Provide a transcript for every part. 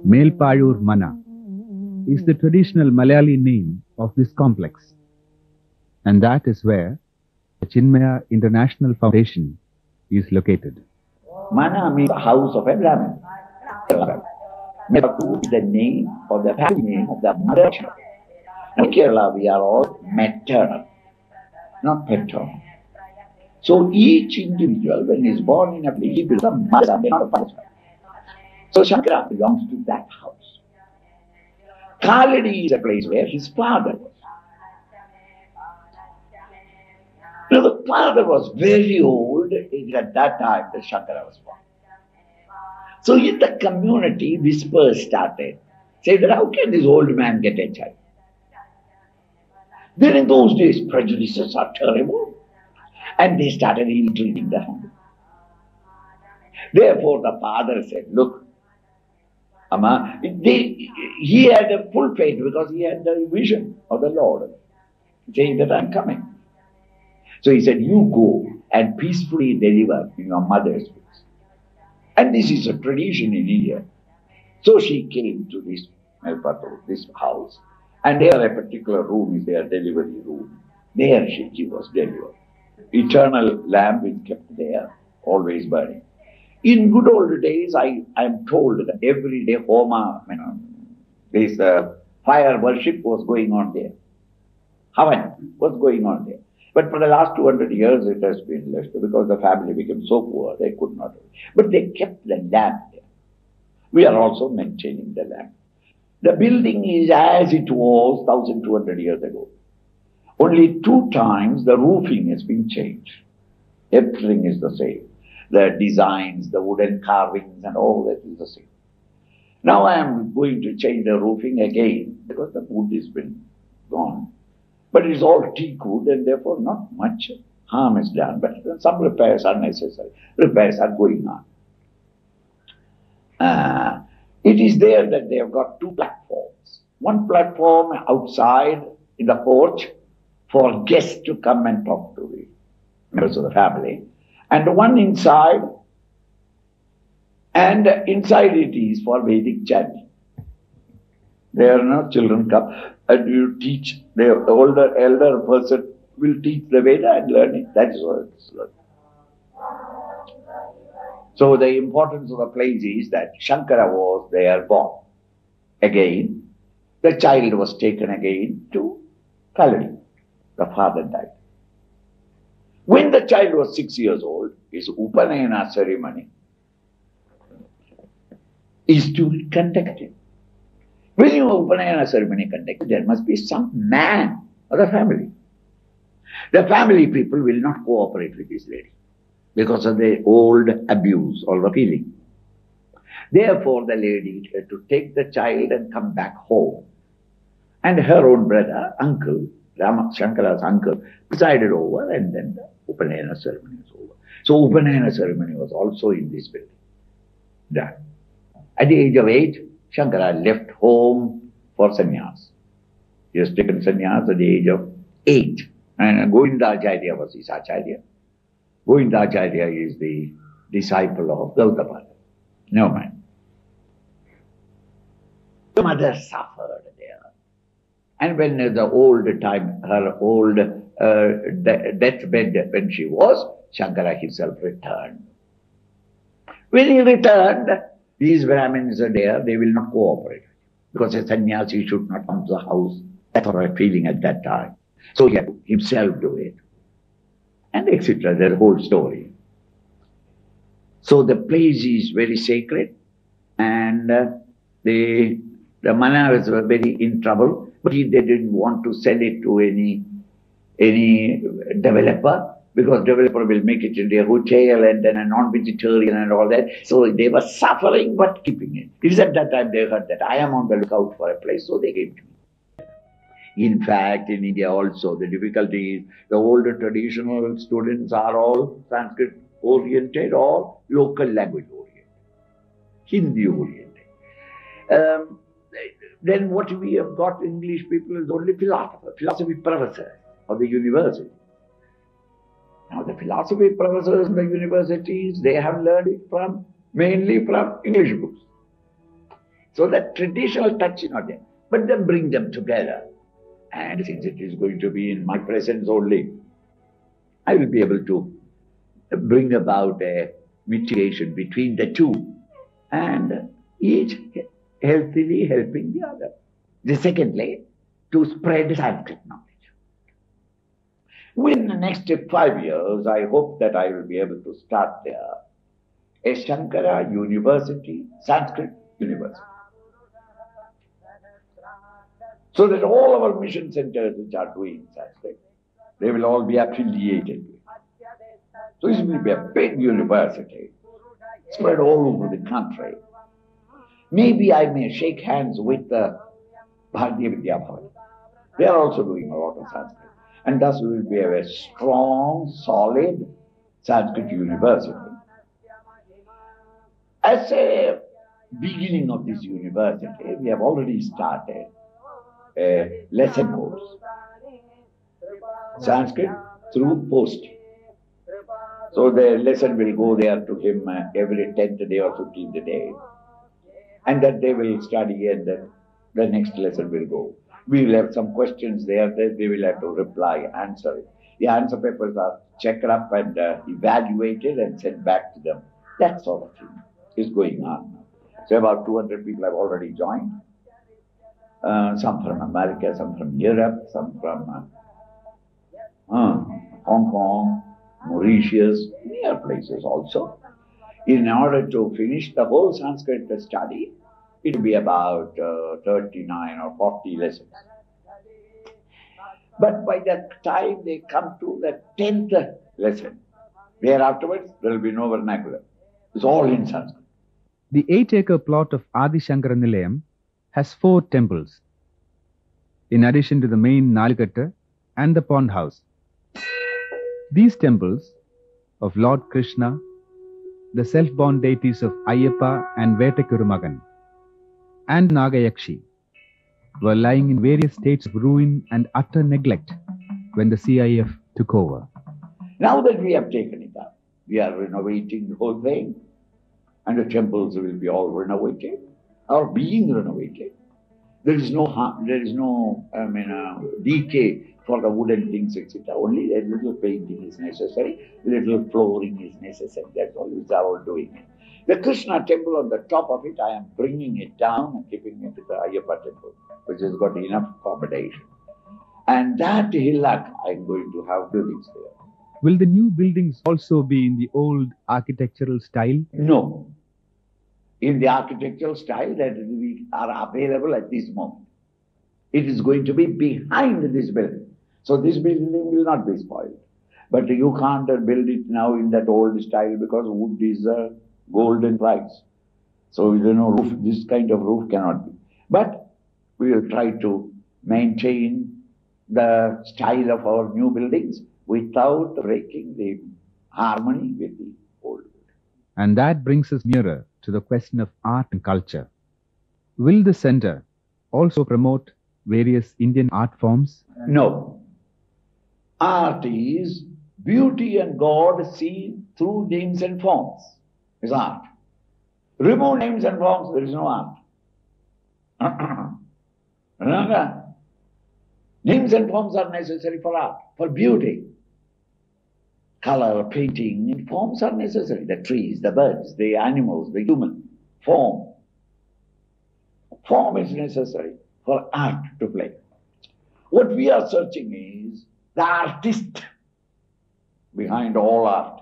Melpayur Mana is the traditional Malayali name of this complex, and that is where the Chinmaya International Foundation is located. Mana means house of a Brahmin. Melpayur is the name or the family name of the mother. In Kerala, we are all maternal, not paternal. So each individual, when he is born in a place, he becomes a mother, not a father. So Shankara belongs to that house. Kaladi is a place where his father was. Now the father was very old at that time that Shankara was born. So in the community, whispers started. Say that how can this old man get a child? Then in those days, prejudices are terrible. And they started ill-treating the family. Therefore the father said, look, Amma, he had a full faith because he had the vision of the Lord, saying that I'm coming. So he said, you go and peacefully deliver in your mother's place. And this is a tradition in India. So she came to this this house, and there a particular room is their delivery room. There she was delivered. Eternal lamp is kept there, always burning. In good old days, I am told that every day Homa, this fire worship was going on there. Havan was going on there. But for the last 200 years it has been left because the family became so poor, they could not. But they kept the lamp there. We are also maintaining the lamp. The building is as it was 1200 years ago. Only 2 times the roofing has been changed. Everything is the same. The designs, the wooden carvings and all that is the same. Now I am going to change the roofing again because the wood has been gone. But it is all teak wood and therefore not much harm is done. But some repairs are necessary. Repairs are going on. It is there that they have got 2 platforms. One platform outside in the porch for guests to come and talk to the members of the family. And one inside, and inside it is for Vedic chanting. There are no children come and you teach, the elder person will teach the Veda and learn it. That is what it is learned. So the importance of the place is that Shankara was there born. Again, the child was taken again to Kaladi. The father died. When the child was 6 years old, his Upanayana ceremony is to be conducted. When you Upanayana ceremony conducted, there must be some man of the family. The family people will not cooperate with this lady because of the old abuse or the feeling. Therefore, the lady had to take the child and come back home. And her own brother, uncle, Shankara's uncle, presided over, and then the Upanayana ceremony was over. So Upanayana ceremony was also in this building. Done. At the age of 8, Shankara left home for sannyas. He has taken sannyas at the age of 8. And Govindacharya was his acharya. Govindacharya is the disciple of Gautama. No man. The mother suffered there. And when the old time, her old deathbed when she was, Shankara himself returned. When he returned, these Brahmins are there, they will not cooperate. Because a sannyasi should not come to the house. That's what I was feeling at that time. So he had to himself do it. And etc. The whole story. So the place is very sacred, and the Mana was very in trouble, but they didn't want to sell it to any developer, because developer will make it into a hotel and then a non-vegetarian and all that. So they were suffering but keeping it. It is at that time they heard that I am on the lookout for a place, so they gave it to me. In fact, in India also, the difficulty is the older traditional students are all Sanskrit oriented or local language oriented, Hindi oriented. Then what we have got English people is only philosophy professors of the university. Now the philosophy professors in the universities, they have learned it mainly from English books. So that traditional touch is not there. But then bring them together. And since it is going to be in my presence only, I will be able to bring about a mitigation between the two, and each healthily helping the other. Secondly, to spread Sanskrit knowledge. Within the next 5 years, I hope that I will be able to start there a Shankara University, Sanskrit University. So that all our mission centers which are doing Sanskrit, they will all be affiliated with it. So this will be a big university, spread all over the country. Maybe I may shake hands with the Bharatiya Vidya Bhavan. They are also doing a lot of Sanskrit. And thus we will be a strong, solid Sanskrit university. As a beginning of this university, we have already started a lesson course, Sanskrit through post. So the lesson will go there to him every 10th day or 15th day. And that they will study and then the next lesson will go. We will have some questions there that they will have to reply, answer it. The answer papers are checked up and evaluated and sent back to them. That sort of thing is going on. So about 200 people have already joined. Some from America, some from Europe, some from Hong Kong, Mauritius, near places also. In order to finish the whole Sanskrit study, it will be about 39 or 40 lessons. But by the time they come to the 10th lesson, thereafterwards there will be no vernacular. It's all in Sanskrit. The 8-acre plot of Adi Sankara Nilayam has 4 temples, in addition to the main Nalikatta and the pond house. These temples of Lord Krishna, the self-born deities of Ayyappa and Vettakkurumagan, and Nagayakshi were lying in various states of ruin and utter neglect when the CIF took over. Now that we have taken it up, we are renovating the whole thing, and the temples will be all renovated, or being renovated. There is no harm, there is no decay for the wooden things, etc. Only a little painting is necessary, little flooring is necessary. That's all. It's our doing it. The Krishna temple on the top of it, I am bringing it down and keeping it to the Ayyappa temple, which has got enough accommodation. And that hillock, I am going to have buildings there. Will the new buildings also be in the old architectural style? No. In the architectural style that we are available at this moment. It is going to be behind this building. So this building will not be spoiled. But you can't build it now in that old style because wood is a golden price. So roof, this kind of roof cannot be. But we will try to maintain the style of our new buildings without breaking the harmony with the old building. And that brings us nearer to the question of art and culture. Will the center also promote various Indian art forms? No. Art is beauty and God seen through names and forms. Is art. Remove names and forms, there is no art. Remember? Names and forms are necessary for art, for beauty. Color, painting, and forms are necessary. The trees, the birds, the animals, the human. Form. Form is necessary for art to play. What we are searching is the artist behind all art.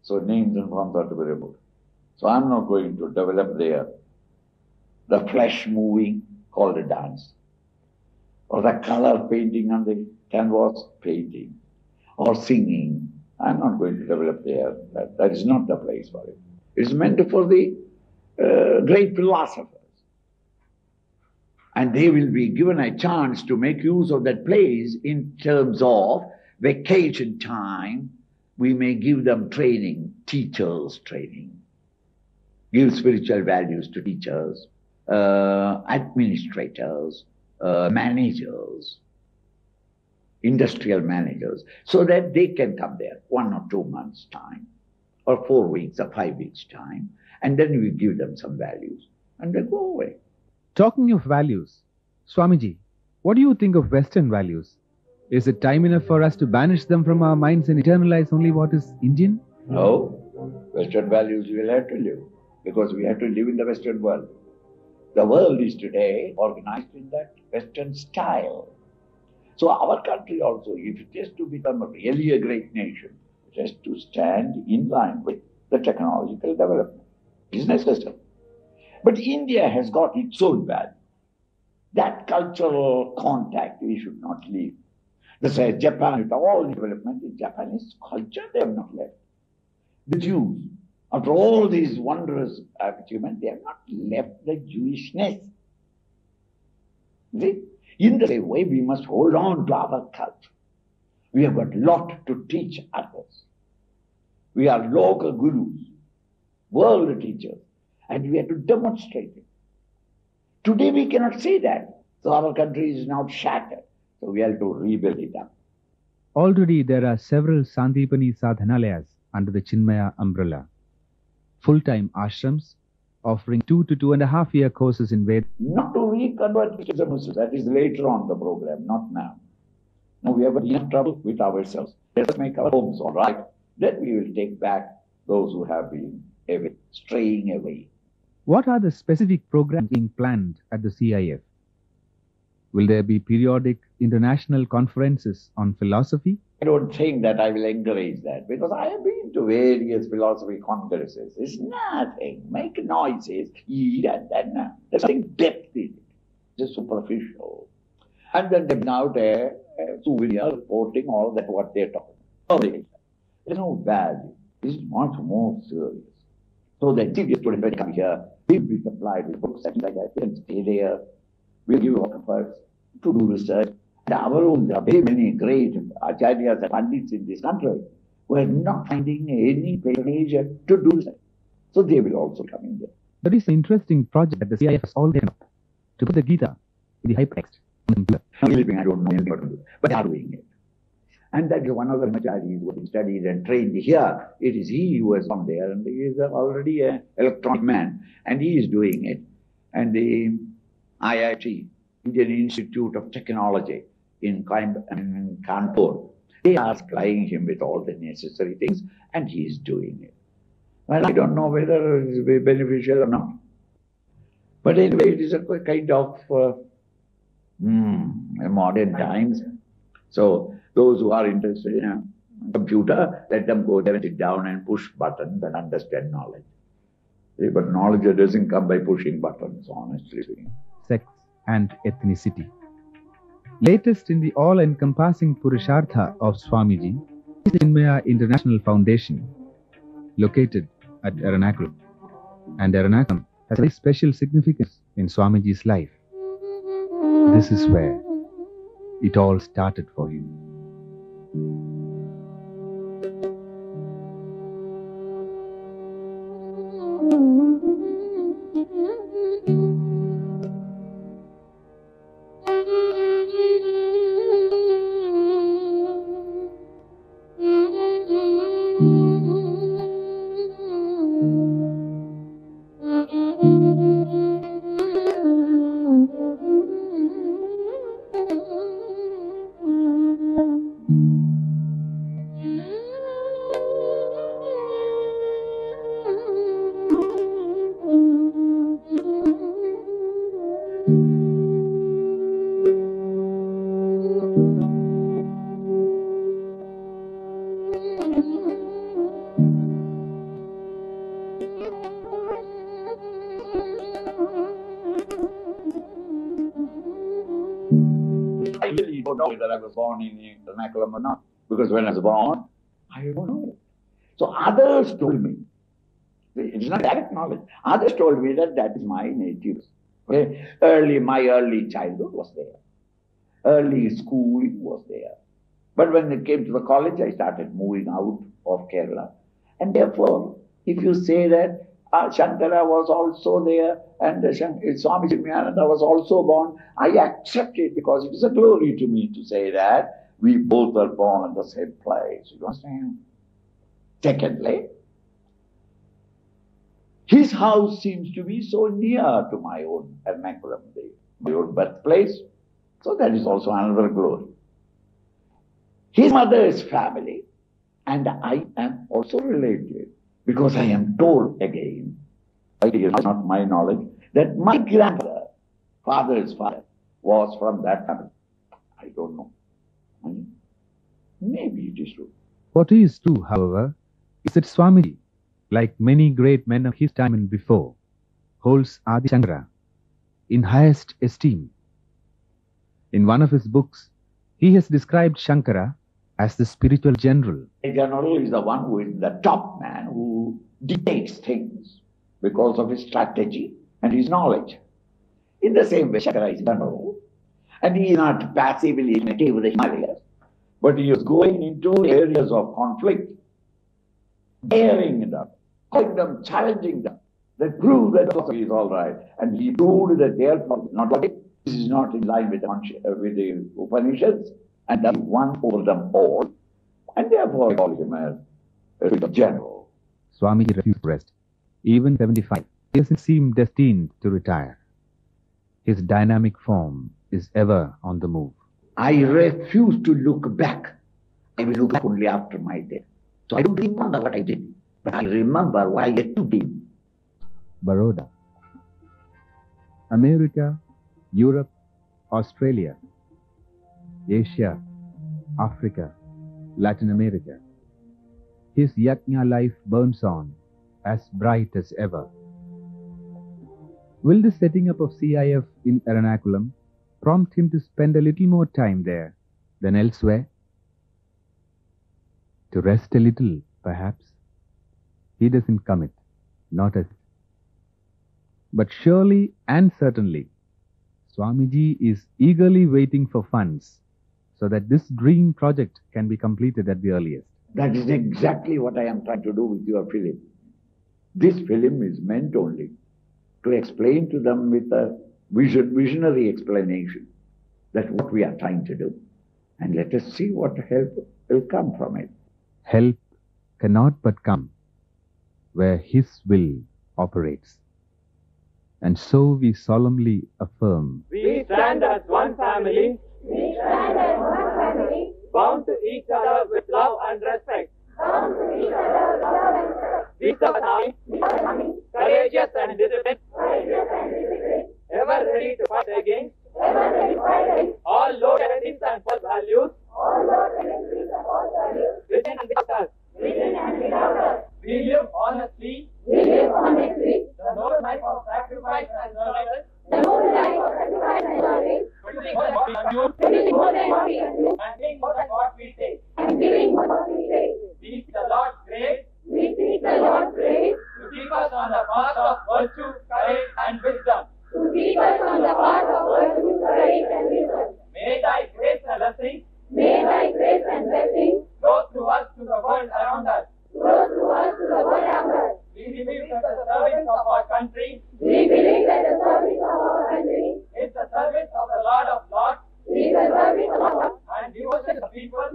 So names and forms are to be removed. So I'm not going to develop there the flesh moving called a dance, or the color painting on the canvas painting, or singing. I'm not going to develop there. That is not the place for it. It is meant for the great philosophers And they will be given a chance to make use of that place in terms of vacation time. We may give them training, teachers training, give spiritual values to teachers, administrators, managers, industrial managers, so that they can come there 1 or 2 months' time, or 4 weeks or 5 weeks' time, and then we give them some values, and they go away. Talking of values, Swamiji, what do you think of Western values? Is it time enough for us to banish them from our minds and internalize only what is Indian? No, Western values we will have to live, because we have to live in the Western world. The world is today organized in that Western style. So our country also, if it is to become really a great nation, it has to stand in line with the technological development. It is necessary. But India has got its own value. That cultural contact we should not leave. This is Japan, with all development in Japanese culture, they have not left. The Jews, after all these wondrous achievements, they have not left the Jewishness. See? In the same way, we must hold on to our culture. We have got a lot to teach others. We are local gurus, world teachers, and we have to demonstrate it. Today we cannot say that. So our country is now shattered. So we have to rebuild it up. Already there are several Sandipani Sadhanalayas under the Chinmaya umbrella. Full-time ashrams offering 2 to 2.5 year courses in Ved. Not to reconvert Christians, Muslims. That is later on the program, not now. Now we have enough trouble with ourselves. Let us make our homes all right. Then we will take back those who have been away, straying away. What are the specific programs being planned at the CIF? Will there be periodic international conferences on philosophy? I don't think that I will encourage that, because I have been to various philosophy congresses. It's nothing. Make noises, eat, and then there's nothing depth in it. It's superficial. And then they're now there, souvenir reporting all that what they're talking about. There's no value. It's much more serious. So the serious students, when they come here, they will be supplied with books and like that. They can stay there. We'll give you offers to do research. And our own, there are very many great acharyas and pandits in this country who are not finding any patronage to do research. So they will also come in there. That is an interesting project that the CIF has all taken up, to put the Gita in the hypertext. I don't know anything about it, but they are doing it. And that is one of the acharyas who has studied and trained here. It is he who has come there, and he is already an electronic man, and he is doing it. And the IIT, Indian Institute of Technology in Kanpur, they are supplying him with all the necessary things, and he is doing it. Well, I don't know whether it is beneficial or not. But anyway, it is a kind of modern times. So those who are interested in a computer, let them go there and sit down and push buttons and understand knowledge. But knowledge doesn't come by pushing buttons, honestly speaking. Sex and ethnicity. Latest in the all-encompassing Purushartha of Swamiji is the Chinmaya International Foundation, located at Ernakulam. And Ernakulam has a very special significance in Swamiji's life. This is where it all started for him. I really don't know whether I was born in Ernakulam or not, because when I was born, I don't know. So others told me, it is not direct knowledge, others told me that that is my native Okay? My early childhood was there. Early schooling was there. But when it came to the college, I started moving out of Kerala. And therefore, if you say that Shankara was also there and Swami Chinmayananda was also born, I accept it because it is a glory to me to say that we both are born in the same place. You understand? Secondly, his house seems to be so near to my own Ernakulam, my own birthplace. So that is also another glory. His mother's family and I am also related because I am told again, it is not my knowledge, that my grandfather, father's father, was from that family. I don't know. Maybe it is true. What is true, however, is that Swamiji, like many great men of his time and before, holds Adi Sankara in highest esteem. In one of his books, he has described Shankara as the spiritual general. A general is the one who is the top man who dictates things because of his strategy and his knowledge. In the same way, Shankara is general, and he is not passively native with the Himalayas, but he is going into areas of conflict, daring them, calling them, challenging them, that prove that philosophy is all right. And he proved that their philosophy this is not in line with the Upanishads, and he won over them all, and therefore I call him a general. Swamiji refused rest. Even 75, he doesn't seem destined to retire. His dynamic form is ever on the move. I refuse to look back. I will look back only after my death. So I don't remember what I did, but I remember what I yet to do. Baroda, America, Europe, Australia, Asia, Africa, Latin America. His Yajna life burns on, as bright as ever. Will the setting up of CIF in Ernakulam prompt him to spend a little more time there than elsewhere? To rest a little, perhaps? He doesn't commit, not as. But surely and certainly, Swamiji is eagerly waiting for funds so that this dream project can be completed at the earliest. That is exactly what I am trying to do with your film. This film is meant only to explain to them with a visionary explanation that what we are trying to do. And let us see what help will come from it. Help cannot but come where His will operates. And so we solemnly affirm, we stand as one family, bound to each other with love and respect. We serve an army, courageous and disciplined, ever ready to fight against all low tendencies and false values within and without us. We live honestly, the noble life of sacrifice and service, producing more than what we can do, and giving more than what we take. We seek the Lord's grace to keep us on the path of virtue, courage, and wisdom. May Thy grace and blessings flow through us to the world around us. We believe that the service of our country is the service of the Lord of Lords, and devotion to the people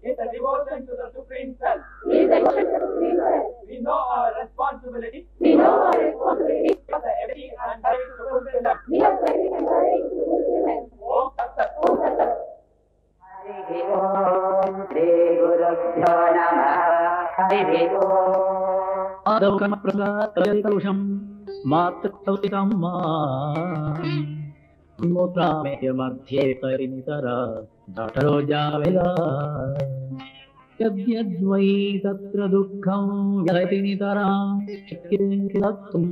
is the devotion to the Supreme Self. We know our responsibility for the ability and courage to fulfill them. Om Tat Sat. आदौकर्मप्रसादयितौषं मातृक्तौतिकं मूत्रामेयमध्ये परिनितरा जठरोजाविला यद्यद्वै तत्र दुःखं व्यथति नितरां शक्ये दत्तुं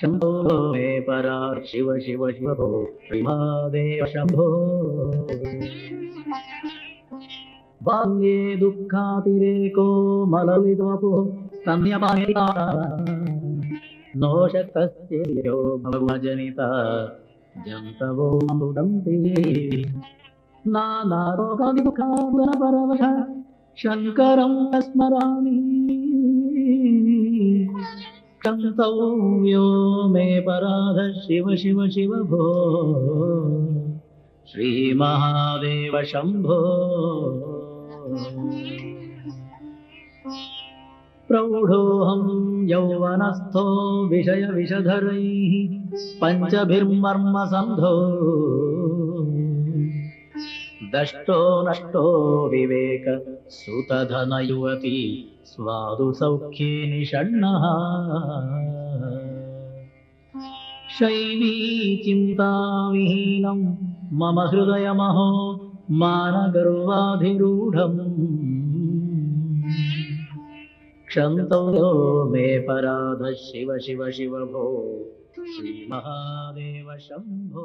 शम्भो मे परा शिव शिव शिव भो श्रीमदेव शम्भो बाल्ये दुःखातिरेको मललितवपुः स्तन्यपानिता no शक्तस्तेयो भवजनिता जन्तवो मुदन्ति नानारोगादिदुःखामुदनपरवश शङ्करं स्मरामि क्षन्तव्यो मे पराध शिव शिव शिव भो श्रीमहादेव शम्भो प्रौढोऽहं यौवनस्थो विषयविषधरैः पञ्चभिर्मर्मसन्धो दष्टो नष्टो विवेक सुतधनयुवती स्वादु सौख्ये निषण्णः शैवी चिन्ताविहीनं मम हृदयमहो मानगर्वाधिरूढम् क्षन्तव्यो मे पराध शिव शिव शिव भो श्रीमहादेव शम्भो